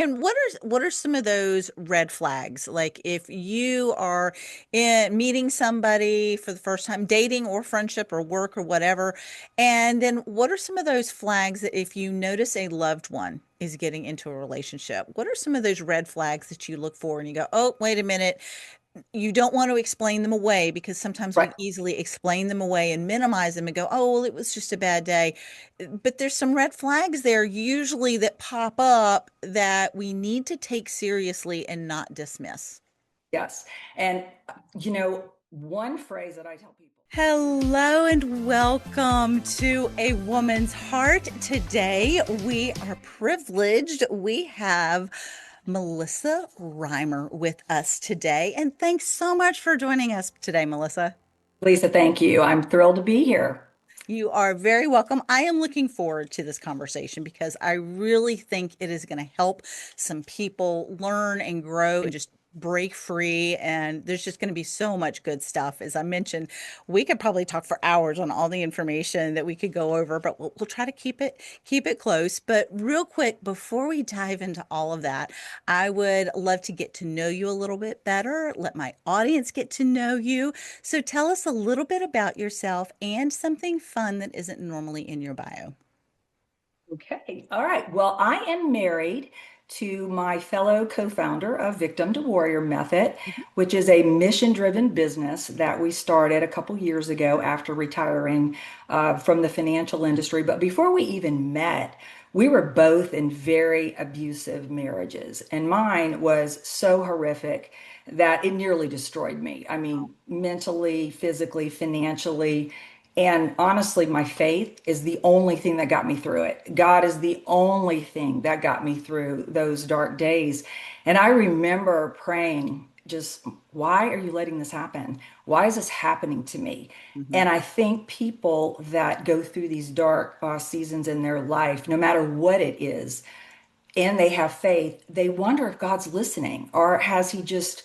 And what are some of those red flags? Like if you are meeting somebody for the first time, dating or friendship or work or whatever, and then what are some of those flags that if you notice a loved one is getting into a relationship, what are some of those red flags that you look for and you go, oh, wait a minute, you don't want to explain them away because sometimes we Right. easily explain them away and minimize them and go, oh, well, it was just a bad day. But there's some red flags there usually that pop up that we need to take seriously and not dismiss. Yes. And, one phrase that I tell people. Hello and welcome to A Woman's Heart. Today we are privileged. We have Melissa Rymer with us today. And thanks so much for joining us today, Melissa. Lisa, thank you. I'm thrilled to be here. You are very welcome. I am looking forward to this conversation because I really think it is going to help some people learn and grow and just break free. And there's just going to be so much good stuff. As I mentioned, we could probably talk for hours on all the information that we could go over, but we'll try to keep it close. But real quick, before we dive into all of that, I would love to get to know you a little bit better, let my audience get to know you. So tell us a little bit about yourself and something fun that isn't normally in your bio. Okay. All right. Well, I am married to my fellow co-founder of Victim to Warrior Method, Mhm. which is a mission-driven business that we started a couple years ago after retiring from the financial industry. But before we even met, we were both in very abusive marriages, and mine was so horrific that it nearly destroyed me. I mean, mentally, physically, financially. And honestly, my faith is the only thing that got me through it. God is the only thing that got me through those dark days. And I remember praying, just, why are you letting this happen? Why is this happening to me? Mhm. And I think people that go through these dark seasons in their life, no matter what it is, and they have faith, they wonder if God's listening or has he just,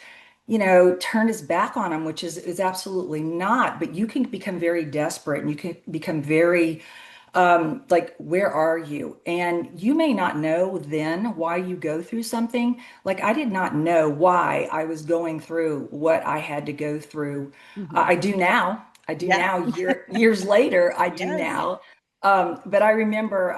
turned his back on them, which is absolutely not. But you can become very desperate and you can become very like, where are you? And you may not know then why you go through something. Like I did not know why I was going through what I had to go through. Mhm. I do now. I do Yeah. now. Years later, I do Yes. now. But I remember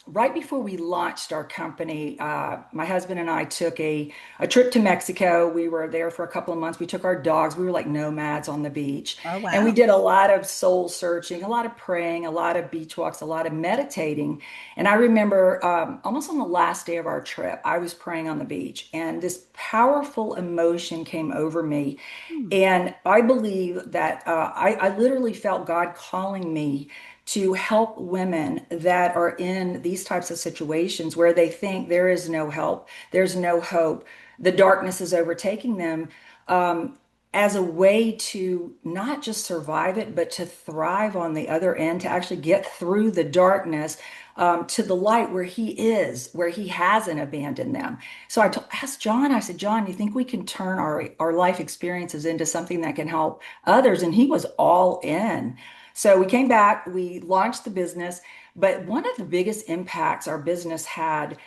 right before we launched our company, my husband and I took a trip to Mexico. We were there for a couple of months. We took our dogs. We were like nomads on the beach. Oh, And we wow. did a lot of soul searching, a lot of praying, a lot of beach walks, a lot of meditating. And I remember almost on the last day of our trip, I was praying on the beach, and this powerful emotion came over me. Hmm. And I believe that I literally felt God calling me to help women that are in these types of situations where they think there is no help, there's no hope, the darkness is overtaking them, um, as a way to not just survive it, but to thrive on the other end, to actually get through the darkness. To the light where he is, where he hasn't abandoned them. So asked John, I said, John, you think we can turn our life experiences into something that can help others? And he was all in. So we came back, we launched the business, but one of the biggest impacts our business had,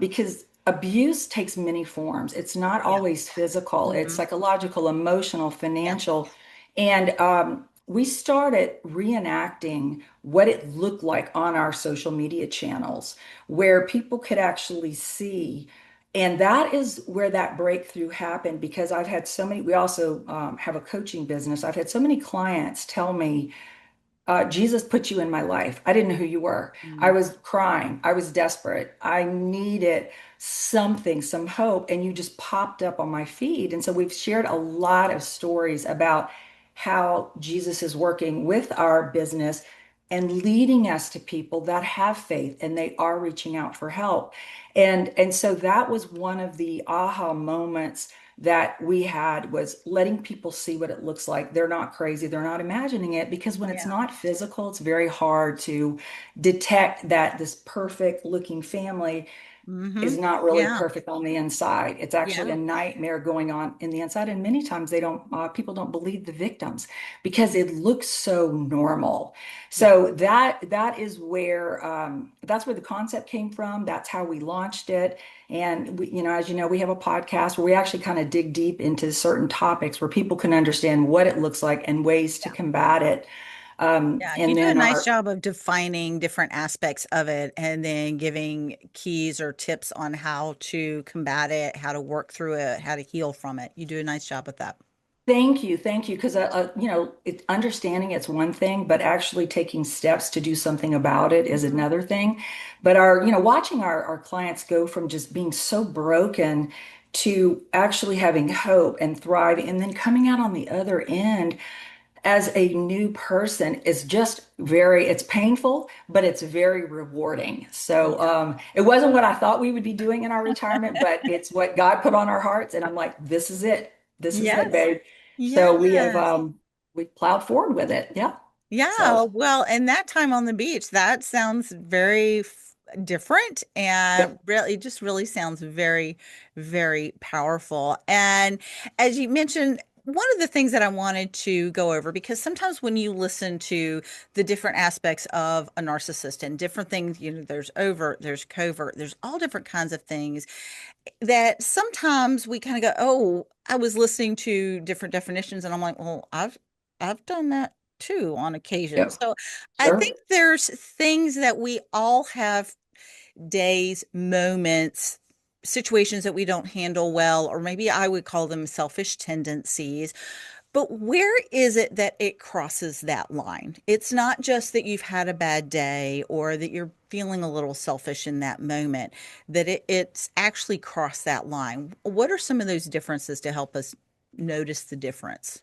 because abuse takes many forms. It's not Yeah. always physical, it's Hmm. psychological, emotional, Yeah. financial. And we started reenacting what it looked like on our social media channels, where people could actually see. And that is where that breakthrough happened because I've had so many, we also have a coaching business. I've had so many clients tell me, Jesus put you in my life. I didn't know who you were. I Mm. was crying. I was desperate. I needed something, some hope. And you just popped up on my feed. And so we've shared a lot of stories about how Jesus is working with our business and leading us to people that have faith and they are reaching out for help. And so that was one of the aha moments that we had, was letting people see what it looks like. They're not crazy. They're not imagining it, because when it's Yeah. not physical, it's very hard to detect that this perfect looking family is Mm-hmm. not really Yeah. perfect on the inside. It's actually Yeah. a nightmare going on in the inside. And many times they don't, people don't believe the victims because it looks so normal. Yeah. So that is where that's where the concept came from. That's how we launched it. And we, as you know, we have a podcast where we actually kind of dig deep into certain topics where people can understand what it looks like and ways to combat it. Yeah, you And do a then nice our job of defining different aspects of it and then giving keys or tips on how to combat it, how to work through it, how to heal from it. You do a nice job with that. Thank you, because understanding it's one thing, but actually taking steps to do something about it is Mhm. another thing. But watching our clients go from just being so broken to actually having hope and thriving, and then coming out on the other end as a new person is just it's painful, but it's very rewarding. So Yeah. it wasn't what I thought we would be doing in our retirement, but it's what God put on our hearts. And I'm like, this is it. This is it, Yes. babe. So Yes. we plowed forward with it. Yeah. So Yeah, well, and that time on the beach, that sounds very different and yep. really just really sounds very, very powerful. And as you mentioned, one of the things that I wanted to go over, because sometimes when you listen to the different aspects of a narcissist and different things, there's overt, there's covert, there's all different kinds of things that sometimes we kind of go, oh, I was listening to different definitions and I'm like, well, I've done that too on occasion. Yep. So I Sure. think there's things that we all have, days, moments, situations that we don't handle well, or maybe I would call them selfish tendencies. But where is it that it crosses that line? It's not just that you've had a bad day or that you're feeling a little selfish in that moment, that it's actually crossed that line. What are some of those differences to help us notice the difference?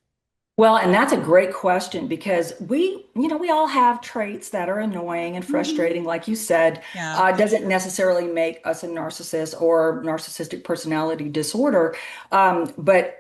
Well, and that's a great question because we all have traits that are annoying and Hmm. frustrating, like you said. Yeah. Doesn't necessarily make us a narcissist or narcissistic personality disorder. But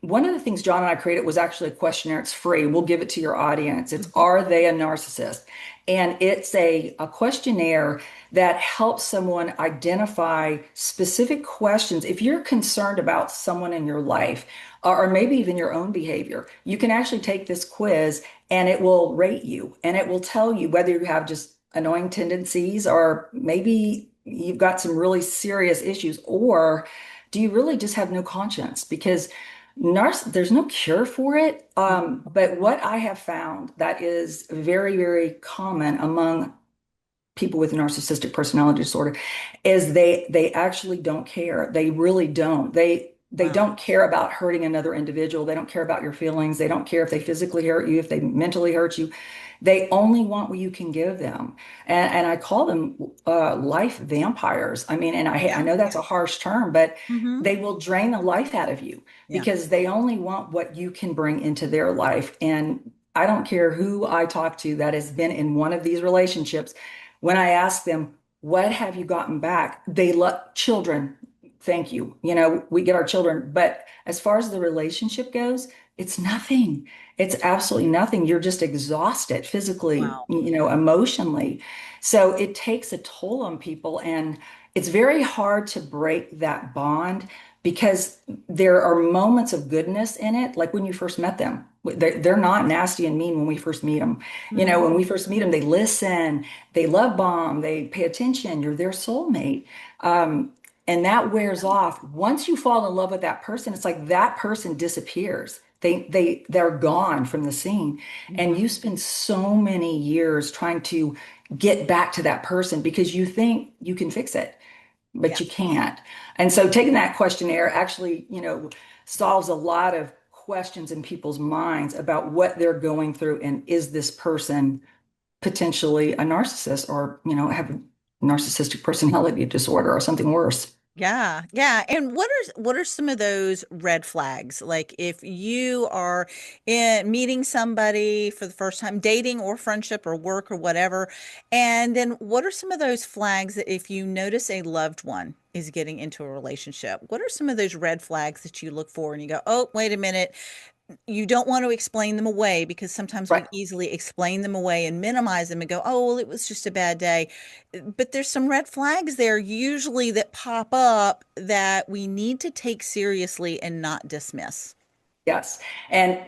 one of the things John and I created was actually a questionnaire. It's free. We'll give it to your audience. It's Hmm. Are they a narcissist? And it's a questionnaire that helps someone identify specific questions. If you're concerned about someone in your life, or maybe even your own behavior, you can actually take this quiz and it will rate you and it will tell you whether you have just annoying tendencies or maybe you've got some really serious issues, or do you really just have no conscience? Because there's no cure for it. But what I have found that is very, very common among people with narcissistic personality disorder is they actually don't care. They really don't. They Wow. don't care about hurting another individual. They don't care about your feelings. They don't care if they physically hurt you, if they mentally hurt you. They only want what you can give them. And I call them life vampires. I mean, and I Yeah. know that's a harsh term, but Hmm. they will drain the life out of you Yeah. because they only want what you can bring into their life. And I don't care who I talk to that has been in one of these relationships. When I ask them, what have you gotten back? They love children. Thank you. We get our children. But as far as the relationship goes, it's nothing. It's absolutely nothing. You're just exhausted physically, Wow. emotionally. So it takes a toll on people. And it's very hard to break that bond because there are moments of goodness in it, like when you first met them. They're not nasty and mean when we first meet them. Hmm. When we first meet them, they listen, they love bomb, they pay attention, you're their soulmate. Um, and that wears off. Once you fall in love with that person, it's like that person disappears. They're gone from the scene. And Hmm. you spend so many years trying to get back to that person because you think you can fix it, but Yeah. you can't. And so taking that questionnaire actually, solves a lot of questions in people's minds about what they're going through and is this person potentially a narcissist or, have a narcissistic personality disorder or something worse. Yeah, yeah. And what are some of those red flags? Like if you are meeting somebody for the first time, dating or friendship or work or whatever, and then what are some of those flags that if you notice a loved one is getting into a relationship, what are some of those red flags that you look for and you go, oh, wait a minute, you don't want to explain them away because sometimes we Right. easily explain them away and minimize them and go, oh, well, it was just a bad day. But there's some red flags there usually that pop up that we need to take seriously and not dismiss. Yes. And,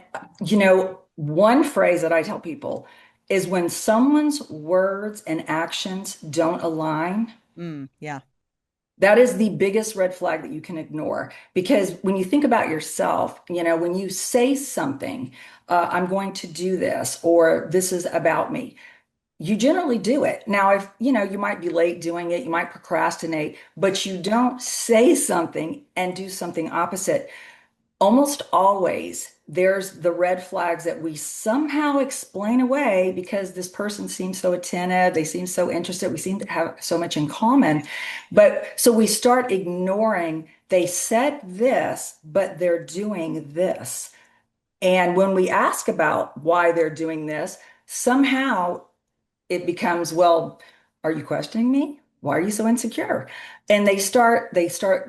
one phrase that I tell people is when someone's words and actions don't align, Yeah. that is the biggest red flag that you can ignore. Because when you think about yourself, when you say something, I'm going to do this, or this is about me, you generally do it. Now, if you might be late doing it, you might procrastinate, but you don't say something and do something opposite. Almost always there's the red flags that we somehow explain away because this person seems so attentive, they seem so interested, we seem to have so much in common. But so we start ignoring, they said this, but they're doing this. And when we ask about why they're doing this, somehow it becomes, well, are you questioning me? Why are you so insecure? And they start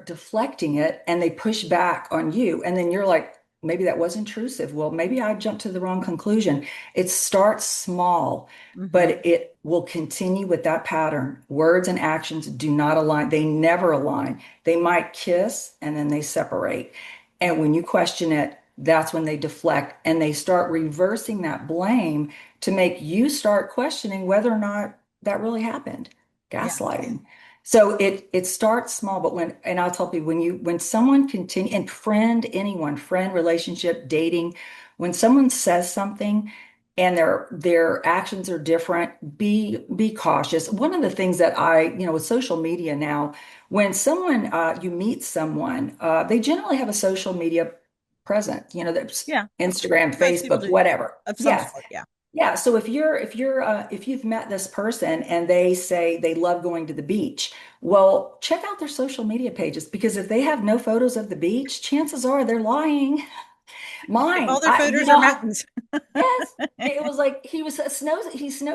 deflecting it and they push back on you. And then you're like, maybe that was intrusive. Well, maybe I jumped to the wrong conclusion. It starts small, Hmm. but it will continue with that pattern. Words and actions do not align. They never align. They might kiss and then they separate. And when you question it, that's when they deflect and they start reversing that blame to make you start questioning whether or not that really happened. Yeah. Gaslighting. So it starts small, but and I'll tell people when someone continue and anyone, friend, relationship, dating, when someone says something and their actions are different, be cautious. One of the things that with social media now, when someone you meet someone, they generally have a social media present, there's Yeah. Instagram, Most people Facebook, do whatever. of some Yeah. sort. Yeah. Yeah, so if you've met this person and they say they love going to the beach, well, check out their social media pages because if they have no photos of the beach, chances are they're lying. All Mine, their photos are I mountains. yes. It was like he snow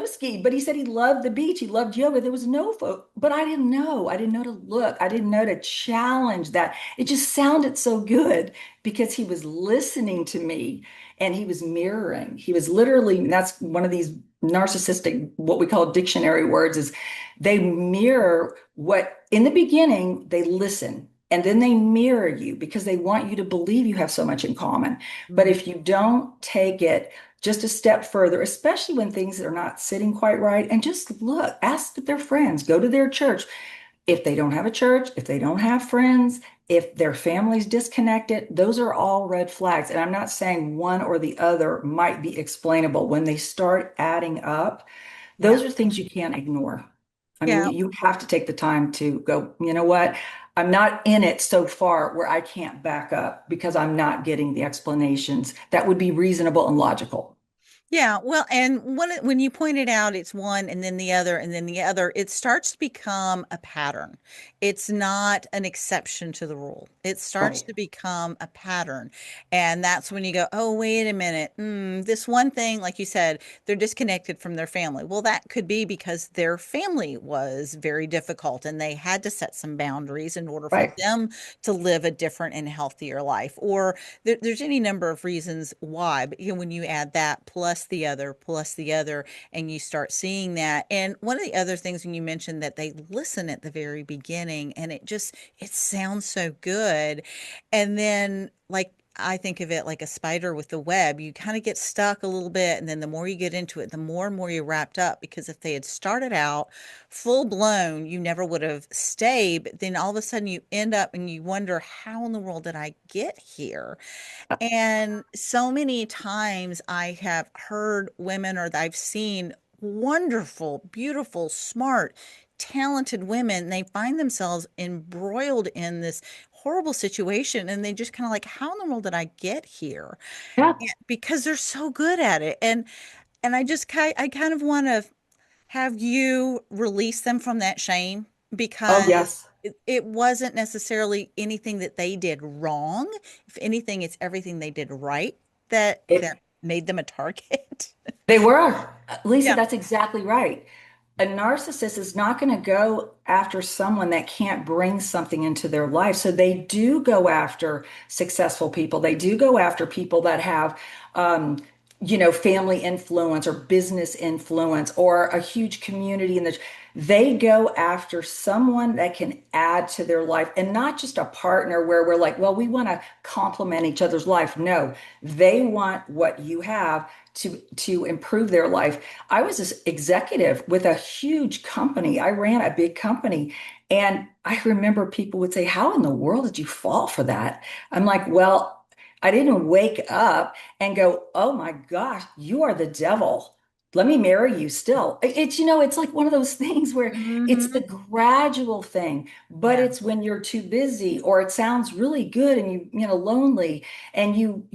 skied, but he said he loved the beach. He loved yoga. There was no photo, but I didn't know. I didn't know to look. I didn't know to challenge that. It just sounded so good because he was listening to me and he was mirroring. He was literally, that's one of these narcissistic, what we call dictionary words, is they mirror what in the beginning they listen. And then they mirror you because they want you to believe you have so much in common. But Mhm. if you don't take it just a step further, especially when things are not sitting quite right, and just look, ask their friends, go to their church. If they don't have a church, if they don't have friends, if their family's disconnected, those are all red flags. And I'm not saying one or the other might be explainable. When they start adding up, Yeah. those are things you can't ignore. I mean, Yeah. you have to take the time to go, you know what? I'm not in it so far where I can't back up because I'm not getting the explanations that would be reasonable and logical. Yeah, well, and when you pointed out it's one and then the other and then the other, it starts to become a pattern. It's not an exception to the rule. It starts Right. to become a pattern. And that's when you go, oh, wait a minute. This one thing, like you said, they're disconnected from their family. Well, that could be because their family was very difficult and they had to set some boundaries in order for Right. them to live a different and healthier life. Or there's any number of reasons why, but when you add that plus the other, and you start seeing that. And one of the other things when you mentioned that they listen at the very beginning, and it sounds so good, and then like I think of it like a spider with the web. You kind of get stuck a little bit, and then the more you get into it, the more and more you're wrapped up. Because if they had started out full blown, you never would have stayed. But then all of a sudden, you end up and you wonder, how in the world did I get here? And so many times I have heard women or that I've seen wonderful, beautiful, smart, talented women, they find themselves embroiled in this horrible situation and they just kind of like, how in the world did I get here? Yeah. Because they're so good at it. And I kind of want to have you release them from that shame Oh, because yes. it wasn't necessarily anything that they did wrong. If anything, it's everything they did right that It, made them a target. they were. Lisa, Yeah. that's exactly right. a narcissist is not going to go after someone that can't bring something into their life. So they do go after successful people. They do go after people that have, um, family influence or business influence or a huge community in the. They go after someone that can add to their life and not just a partner where we're like, well, we want to complement each other's life. No, they want what you have to improve their life. I was this executive with a huge company. I ran a big company. And I remember people would say, how in the world did you fall for that? I'm like, well, I didn't wake up and go, oh my gosh, you are the devil. Let me marry you still. It's like one of those things where it's the Hmm. gradual thing, but Yeah. it's when you're too busy or it sounds really good and lonely and you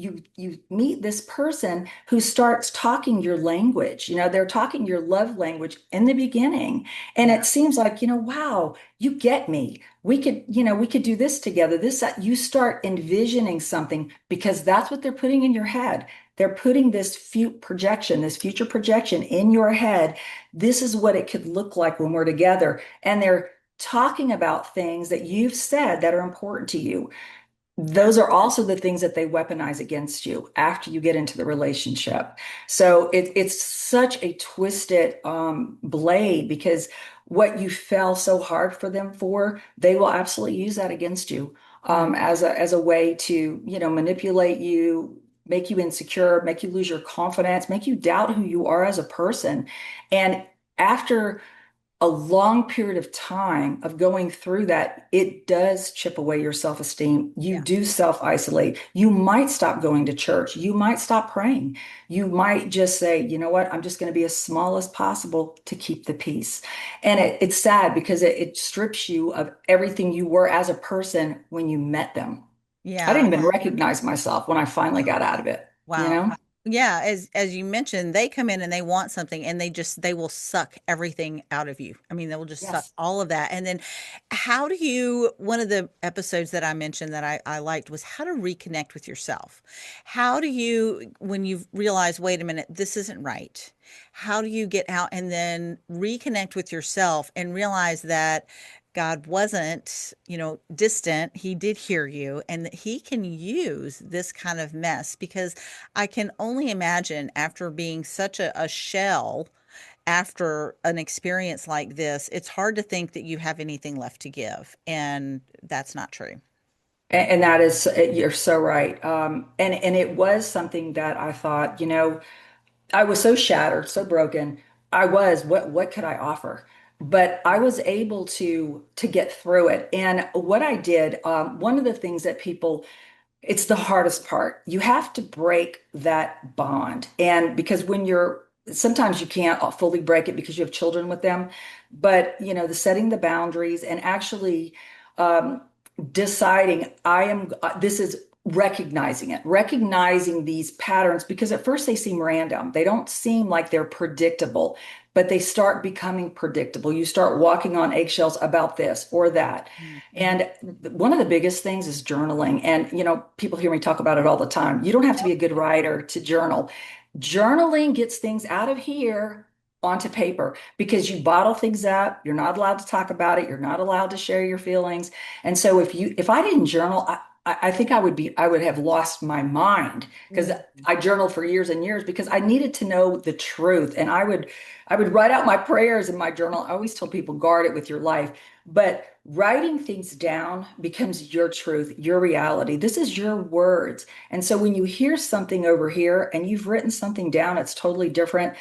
meet this person who starts talking your language. They're talking your love language in the beginning, and Yeah. it seems like, wow, you get me. We could do this together. This that you start envisioning something because that's what they're putting in your head. They're putting this future projection in your head. This is what it could look like when we're together, and they're talking about things that you've said that are important to you. Yeah. Those are also the things that they weaponize against you after you get into the relationship. So it's such a twisted blade because what you fell so hard for them for, they will absolutely use that against you Mm. as a way to, manipulate you, make you insecure, make you lose your confidence, make you doubt who you are as a person. And after a long period of time of going through that, it does chip away your self-esteem. You Yeah. do self-isolate. You might stop going to church. You might stop praying. You might just say, you know what, I'm just going to be as small as possible to keep the peace. And it's sad because it strips you of everything you were as a person when you met them. I Yeah. didn't even recognize myself when I finally got out of it, you Wow. know? Yeah, as you mentioned, they come in and they want something and they will suck everything out of you. I mean, they will just suck Yes. all of that. And then how do you, one of the episodes that I mentioned that I liked was how to reconnect with yourself. How do you, when you realize, wait a minute, this isn't right? How do you get out and then reconnect with yourself and realize that God wasn't, distant. He did hear you and that he can use this kind of mess because I can only imagine after being such a shell after an experience like this, it's hard to think that you have anything left to give. And that's not true. And that is, you're so right. And it was something that I thought, I was so shattered, so broken. What could I offer? But I was able to get through it. And what I did, one of the things that people, it's the hardest part. You have to break that bond. And because sometimes you can't fully break it because you have children with them, but the setting the boundaries and actually um, deciding this is recognizing these patterns because at first they seem random. They don't seem like they're predictable, but they start becoming predictable. You start walking on eggshells about this or that. Mhm. And one of the biggest things is journaling. And, people hear me talk about it all the time. You don't have to be a good writer to journal. Journaling gets things out of here onto paper because you bottle things up. You're not allowed to talk about it. You're not allowed to share your feelings. And so if I didn't journal, I think I would have lost my mind because Mhm. I journaled for years and years because I needed to know the truth. And I would write out my prayers in my journal. I always tell people guard it with your life. But writing things down becomes your truth, your reality. This is your words. And so when you hear something over here and you've written something down, it's totally different.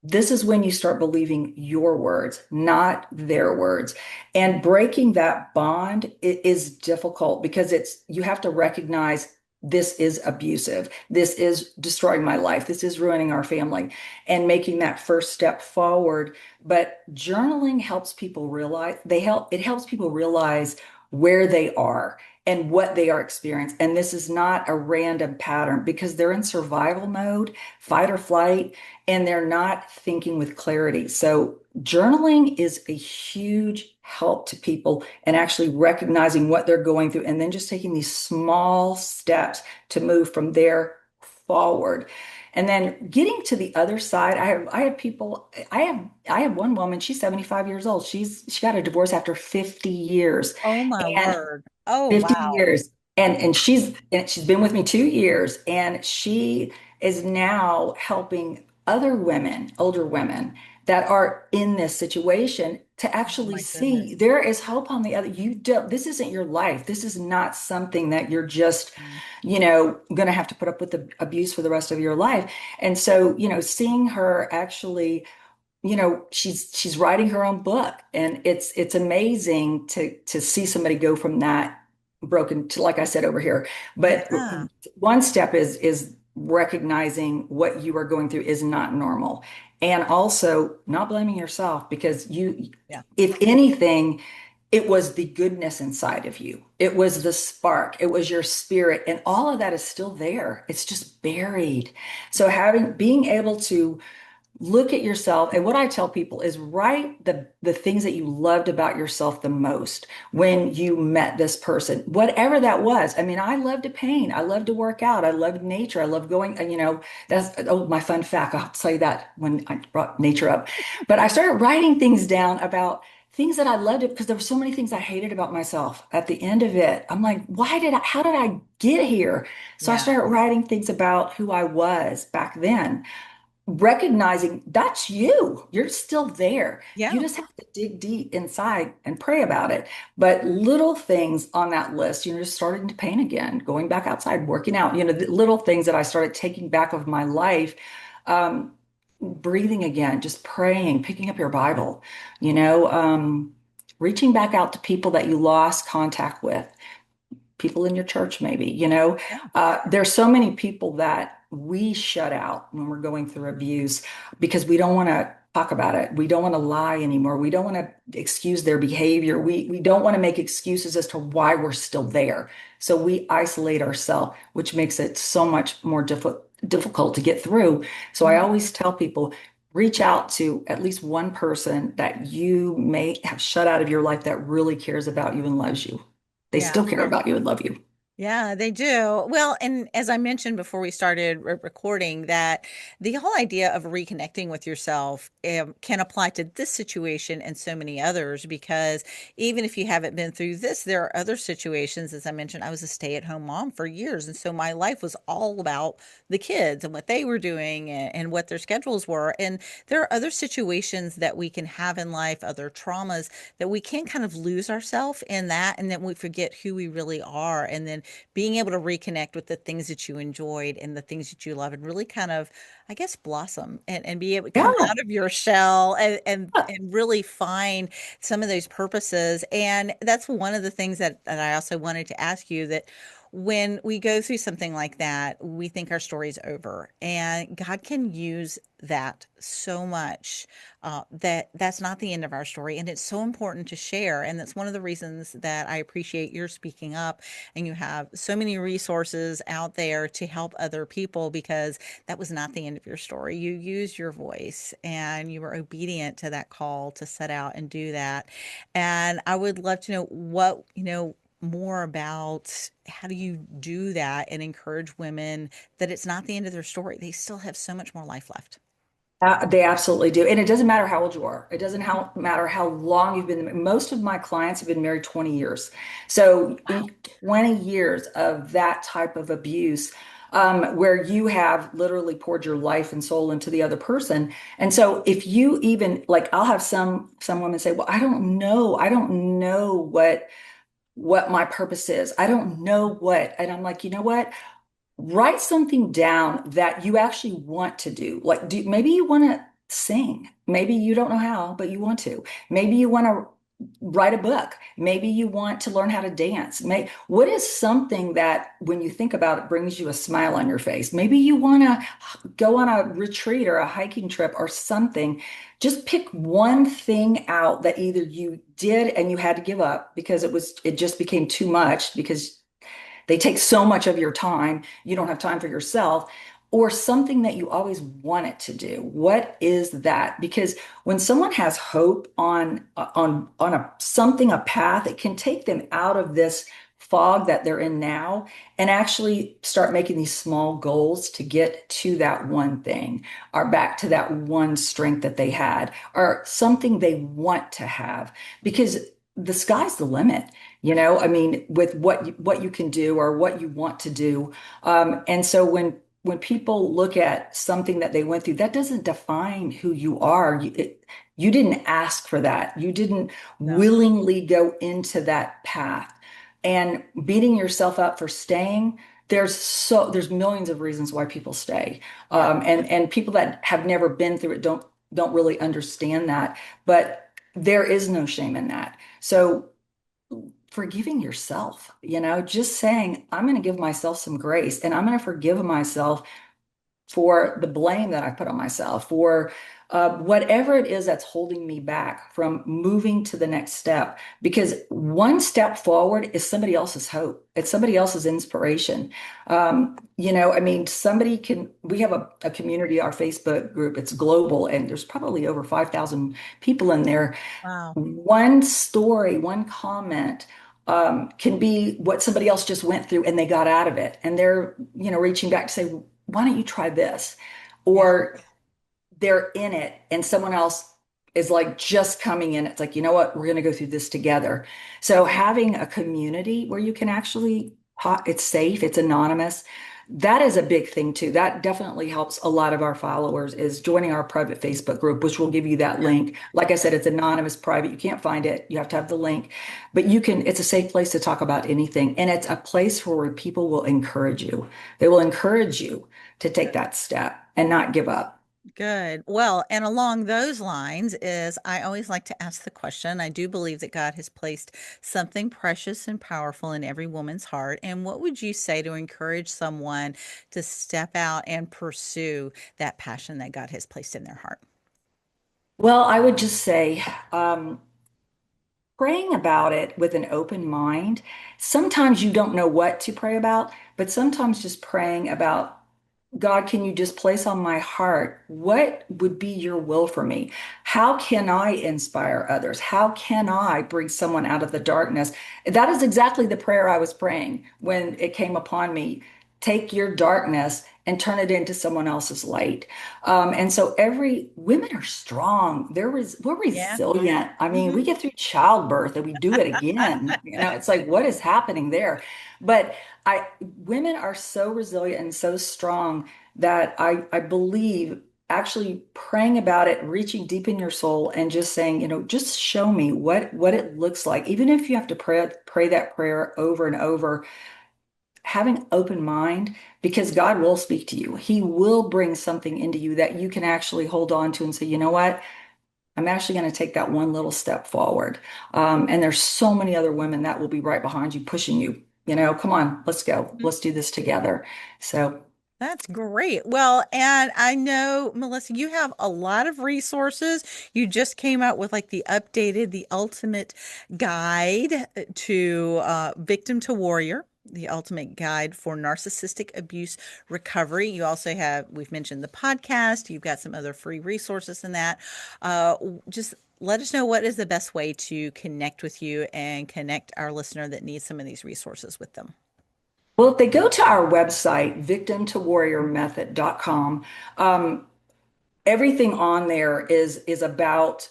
This is when you start believing your words, not their words. And breaking that bond is difficult because you have to recognize this is abusive. This is destroying my life. This is ruining our family and making that first step forward. But journaling helps people realize it helps people realize where they are and what they are experiencing. And this is not a random pattern because they're in survival mode, fight or flight, and they're not thinking with clarity. So journaling is a huge help to people and actually recognizing what they're going through and then just taking these small steps to move from there forward. And then getting to the other side, I have people, I have one woman, she's 75 years old. She got a divorce after 50 years. Oh my And word. Oh 50 wow. years. And she's been with me 2 years, and she is now helping other women, older women that are in this situation to Oh actually my see goodness. there is hope on the other. You don't, this isn't your life. This is not something that you're just, Mm. going to have to put up with the abuse for the rest of your life. And so, seeing her actually, she's writing her own book, and it's amazing to see somebody go from that broken to, like I said, over here. But Yeah. one step is recognizing what you are going through is not normal, and also not blaming yourself, because Yeah. if anything, it was the goodness inside of you. It was the spark. It was your spirit, and all of that is still there. It's just buried. So being able to look at yourself, and what I tell people is write the things that you loved about yourself the most when you met this person, whatever that was. I mean, I love to paint, I love to work out, I love nature, I love going, that's, oh, my fun fact, I'll tell you that when I brought nature up. But I started writing things down about things that I loved, it because there were so many things I hated about myself. At the end of it, I'm like, how did I get here? So I Yeah. started writing things about who I was back then, recognizing that's you. You're still there. You Yeah. just have to dig deep inside and pray about it. But little things on that list, just starting to paint again, going back outside, working out, the little things that I started taking back of my life, breathing again, just praying, picking up your Bible, you know, um, reaching back out to people that you lost contact with, people in your church, maybe, Yeah. there's so many people that we shut out when we're going through abuse because we don't want to talk about it. We don't want to lie anymore. We don't want to excuse their behavior. We don't want to make excuses as to why we're still there. So we isolate ourselves, which makes it so much more difficult to get through. So I Mhm. always tell people, reach out to at least one person that you may have shut out of your life that really cares about you and loves you. They Yeah. still care about you and love you. Yeah, they do. Well, and as I mentioned before we started recording, that the whole idea of reconnecting with yourself can apply to this situation and so many others, because even if you haven't been through this, there are other situations. As I mentioned, I was a stay-at-home mom for years. And so my life was all about the kids and what they were doing and what their schedules were. And there are other situations that we can have in life, other traumas that we can kind of lose ourselves in that. And then we forget who we really are. And then being able to reconnect with the things that you enjoyed and the things that you love, and really kind of, I guess, blossom and be able to come Yeah. out of your shell and really find some of those purposes. And that's one of the things that I also wanted to ask you, that when we go through something like that, we think our story's over, and God can use that so much, that's not the end of our story, and it's so important to share. And that's one of the reasons that I appreciate your speaking up, and you have so many resources out there to help other people, because that was not the end of your story. You used your voice and you were obedient to that call to set out and do that. And I would love to know more about how do you do that and encourage women that it's not the end of their story. They still have so much more life left. They absolutely do. And it doesn't matter how old you are. It doesn't matter how long you've been. Most of my clients have been married 20 years. So Wow. 20 years of that type of abuse, where you have literally poured your life and soul into the other person. And so if you even like, I'll have some women say, well, I don't know what my purpose is. I don't know what. And I'm like, you know what? Write something down that you actually want to do. Like, maybe you want to sing. Maybe you don't know how, but you want to. Maybe you want to write a book. Maybe you want to learn how to dance. What is something that, when you think about it, brings you a smile on your face? Maybe you want to go on a retreat or a hiking trip or something. Just pick one thing out that either you did and you had to give up because it just became too much because they take so much of your time, you don't have time for yourself, or something that you always wanted to do. What is that? Because when someone has hope on a path, it can take them out of this fog that they're in now and actually start making these small goals to get to that one thing or back to that one strength that they had or something they want to have because the sky's the limit, I mean, with what you can do or what you want to do. And so when people look at something that they went through, that doesn't define who you are. You didn't ask for that. You didn't No. willingly go into that path. And beating yourself up for staying, there's millions of reasons why people stay. Yeah. And people that have never been through it don't really understand that. But there is no shame in that. So forgiving yourself, just saying, I'm going to give myself some grace and I'm going to forgive myself for the blame that I put on myself, for whatever it is that's holding me back from moving to the next step. Because one step forward is somebody else's hope. It's somebody else's inspiration. I mean, we have a community, our Facebook group, it's global, and there's probably over 5,000 people in there. Wow. One story, one comment can be what somebody else just went through and they got out of it. And they're, reaching back to say, why don't you try this? Yeah. Or they're in it and someone else is like just coming in. It's like, you know what? We're going to go through this together. So having a community where you can actually, it's safe, it's anonymous. That is a big thing too. That definitely helps a lot of our followers is joining our private Facebook group, which will give you that link. Like I said, it's anonymous, private. You can't find it. You have to have the link, but it's a safe place to talk about anything. And it's a place where people will encourage you. They will encourage you to take that step and not give up. Good. Well, and along those lines is I always like to ask the question. I do believe that God has placed something precious and powerful in every woman's heart. And what would you say to encourage someone to step out and pursue that passion that God has placed in their heart? Well, I would just say, praying about it with an open mind. Sometimes you don't know what to pray about, but sometimes just praying about God, can you just place on my heart what would be your will for me? How can I inspire others? How can I bring someone out of the darkness? That is exactly the prayer I was praying when it came upon me. Take your darkness and turn it into someone else's light. And so women are strong. We're Yeah. resilient. I mean, we Hmm. get through childbirth and we do it again. It's like, what is happening there? But women are so resilient and so strong that I believe actually praying about it, reaching deep in your soul and just saying, just show me what it looks like. Even if you have to pray that prayer over and over, having open mind because God will speak to you. He will bring something into you that you can actually hold on to and say, you know what? I'm actually going to take that one little step forward. And there's so many other women that will be right behind you, pushing you. Come on, let's go. Let's do this together. So, That's great. Well, and I know, Melissa, you have a lot of resources. You just came out with like the ultimate guide to victim to warrior, the ultimate guide for narcissistic abuse recovery. You also have, we've mentioned the podcast. You've got some other free resources in that. Just let us know what is the best way to connect with you and connect our listener that needs some of these resources with them. well, if they go to our website, victimtowarriormethod.com, everything on there is about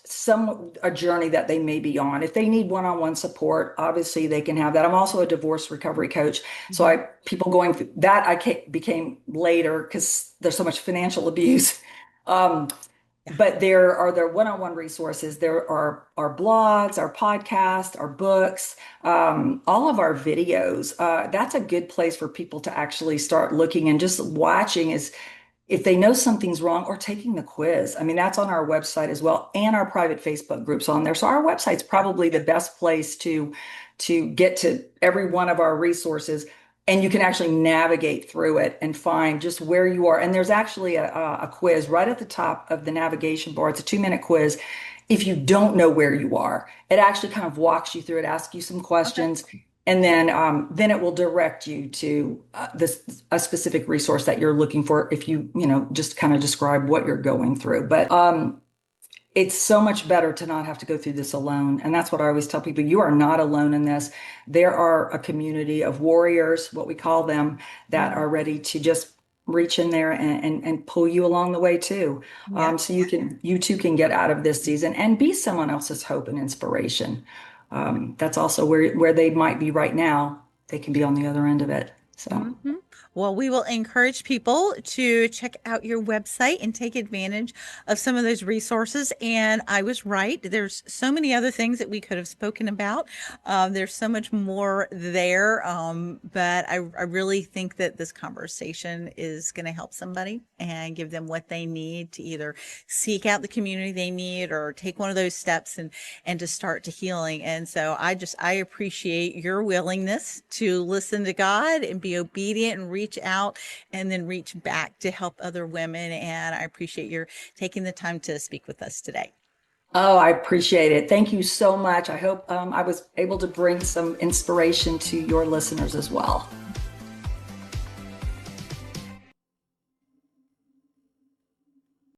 a journey that they may be on. If they need one-on-one support, obviously they can have that. I'm also a divorce recovery coach, so Mhm. people going through that became later because there's so much financial abuse. Um, Yeah. but there are their one-on-one resources. There are our blogs, our podcasts, our books, all of our videos. That's a good place for people to actually start looking and just watching is if they know something's wrong or taking the quiz. I mean, that's on our website as well, and our private Facebook groups on there. So our website's Yeah. probably the best place to get to every one of our resources. And you can actually navigate through it and find just where you are. And there's actually a quiz right at the top of the navigation bar. It's a 2-minute quiz. If you don't know where you are, it actually kind of walks you through it, asks you some Okay. questions, and then it will direct you to a specific resource that you're looking for if you just kind of describe what you're going through. But it's so much better to not have to go through this alone. And that's what I always tell people. You are not alone in this. There are a community of warriors, what we call them, that Mm, are ready to just reach in there and pull you along the way too. yeah. So you too can get out of this season and be someone else's hope and inspiration. That's also where they might be right now. They can be on the other end of it. So. Mhm. Well, we will encourage people to check out your website and take advantage of some of those resources. And I was right. There's so many other things that we could have spoken about. There's so much more there. But I really think that this conversation is going to help somebody and give them what they need to either seek out the community they need or take one of those steps and to start to healing. And so I appreciate your willingness to listen to God and be obedient and reach out and then reach back to help other women. And I appreciate your taking the time to speak with us today. Oh, I appreciate it. Thank you so much. I hope I was able to bring some inspiration to your listeners as well.